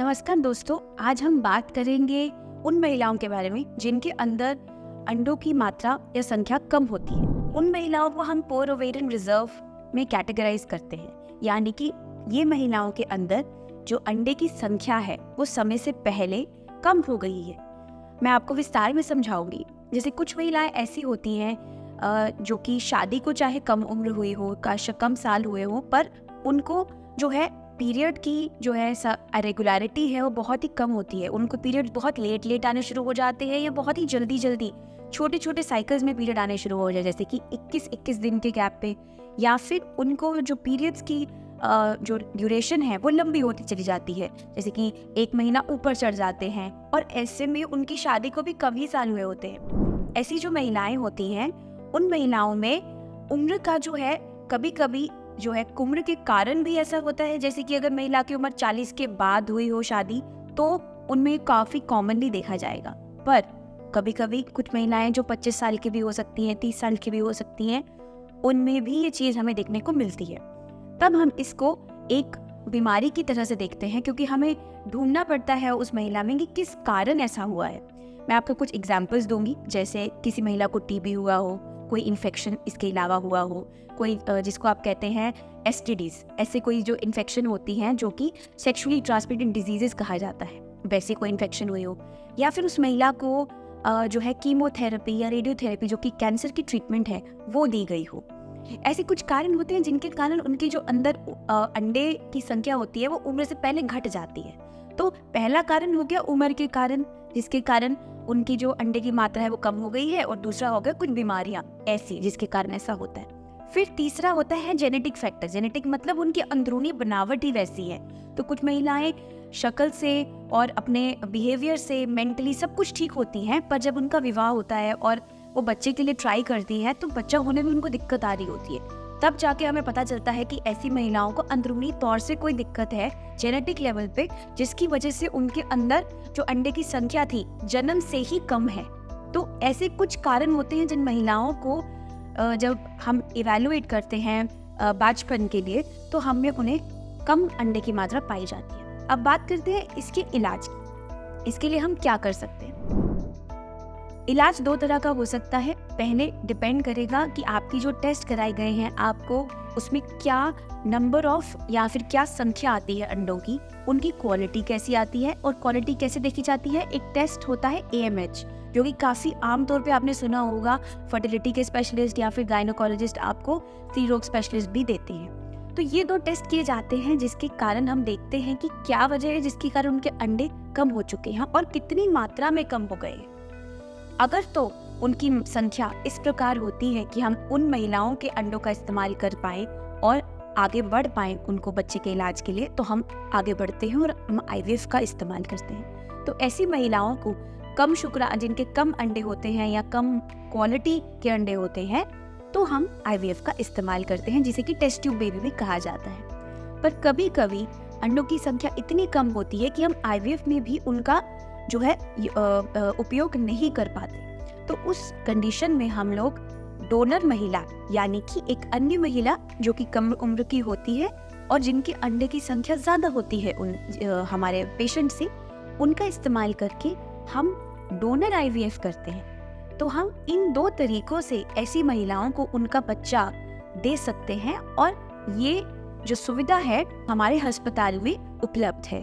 नमस्कार दोस्तों, आज हम बात करेंगे उन महिलाओं के बारे में जिनके अंदर अंडों की मात्रा या संख्या कम होती है। उन महिलाओं को हम पोर ओवेरियन रिजर्व में कैटेगराइज करते हैं, यानी कि ये महिलाओं के अंदर जो अंडे की संख्या है वो समय से पहले कम हो गई है। मैं आपको विस्तार में समझाऊंगी। जैसे कुछ महिलाएं ऐसी होती हैं जो कि शादी को चाहे कम उम्र हुई हो, कम साल हुए हो, पर उनको जो है पीरियड की जो है रेगुलरिटी है वो बहुत ही कम होती है। उनको पीरियड बहुत लेट आने शुरू हो जाते हैं या बहुत ही जल्दी छोटे छोटे साइकिल्स में पीरियड आने शुरू हो जाए, जैसे कि 21 दिन के गैप पे, या फिर उनको जो पीरियड्स की जो ड्यूरेशन है वो लंबी होती चली जाती है, जैसे कि 1 महीना ऊपर चढ़ जाते हैं। और ऐसे में उनकी शादी को भी कम ही साल हुए होते हैं। ऐसी जो महिलाएं होती हैं, उन महिलाओं में उम्र का जो है कभी कभी जो है उम्र के कारण भी ऐसा होता है। जैसे कि अगर महिला की उम्र 40 के बाद हुई हो शादी, तो उनमें काफी कॉमनली देखा जाएगा। पर कभी कभी कुछ महिलाएं जो 25 साल की भी हो सकती हैं, 30 साल की भी हो सकती हैं, उनमें भी ये चीज हमें देखने को मिलती है। तब हम इसको एक बीमारी की तरह से देखते हैं, क्योंकि हमें ढूंढना पड़ता है उस महिला में कि किस कारण ऐसा हुआ है। मैं आपको कुछ एग्जाम्पल्स दूंगी। जैसे किसी महिला को टीबी हुआ हो, कोई इन्फेक्शन इसके अलावा हुआ हो, कोई जिसको आप कहते हैं एसटीडीज, ऐसे कोई जो इन्फेक्शन होती हैं जो कि सेक्सुअली ट्रांसमिटेड डिजीजेस कहा जाता है, वैसे कोई इन्फेक्शन हुई हो, या फिर उस महिला को जो है कीमोथेरेपी या रेडियोथेरेपी जो कि कैंसर की ट्रीटमेंट है वो दी गई हो। ऐसे कुछ कारण होते हैं जिनके कारण उनके जो अंदर अंडे की संख्या होती है वो उम्र से पहले घट जाती है। तो पहला कारण हो गया उम्र के कारण, जिसके कारण उनकी जो अंडे की मात्रा है वो कम हो गई है, और दूसरा हो गया कुछ बीमारियां ऐसी जिसके कारण ऐसा होता है। फिर तीसरा होता है जेनेटिक फैक्टर। जेनेटिक मतलब उनकी अंदरूनी बनावट ही वैसी है। तो कुछ महिलाएं शक्ल से और अपने बिहेवियर से, मेंटली सब कुछ ठीक होती हैं, पर जब उनका विवाह होता है और वो बच्चे के लिए ट्राई करती है तो बच्चा होने में उनको दिक्कत आ रही होती है। तब जाके हमें पता चलता है कि ऐसी महिलाओं को अंदरूनी तौर से कोई दिक्कत है जेनेटिक लेवल पे, जिसकी वजह से उनके अंदर जो अंडे की संख्या थी जन्म से ही कम है। तो ऐसे कुछ कारण होते हैं जिन महिलाओं को जब हम इवैल्यूएट करते हैं बचपन के लिए, तो हमें उन्हें कम अंडे की मात्रा पाई जाती है। अब बात करते हैं इसके इलाज की। इसके लिए हम क्या कर सकते हैं। इलाज 2 तरह का हो सकता है। पहले डिपेंड करेगा कि आपकी जो टेस्ट कराए गए हैं, आपको उसमें क्या नंबर ऑफ या फिर क्या संख्या आती है अंडों की, उनकी क्वालिटी कैसी आती है। और क्वालिटी कैसे देखी जाती है, एक टेस्ट होता है AMH, जो कि काफ़ी आमतौर पे आपने सुना होगा। फर्टिलिटी के स्पेशलिस्ट या फिर गायनोकोलॉजिस्ट आपको स्त्री रोग स्पेशलिस्ट भी देते हैं। तो ये 2 टेस्ट किए जाते हैं, जिसके कारण हम देखते हैं कि क्या वजह है जिसके कारण उनके अंडे कम हो चुके हैं और कितनी मात्रा में कम हो गए हैं। अगर तो उनकी संख्या इस प्रकार होती है कि हम उन महिलाओं के अंडों का इस्तेमाल कर पाए और आगे बढ़ पाए उनको बच्चे के इलाज के लिए, तो हम आगे बढ़ते हैं और हम IVF का इस्तेमाल करते हैं। तो ऐसी महिलाओं को जिनके कम अंडे होते हैं या कम क्वालिटी के अंडे होते हैं, तो हम IVF का इस्तेमाल करते हैं, जिसे कि टेस्ट ट्यूब बेबी भी कहा जाता है। पर कभी कभी अंडों की संख्या इतनी कम होती है कि हम IVF में भी उनका जो है उपयोग नहीं कर पाते। तो उस कंडीशन में हम लोग डोनर महिला, यानी कि एक अन्य महिला जो कि कम उम्र की होती है और जिनके अंडे की संख्या ज्यादा होती है हमारे पेशेंट से, उनका इस्तेमाल करके हम डोनर IVF करते हैं। तो हम इन 2 तरीकों से ऐसी महिलाओं को उनका बच्चा दे सकते हैं, और ये जो सुविधा है हमारे अस्पताल में उपलब्ध है।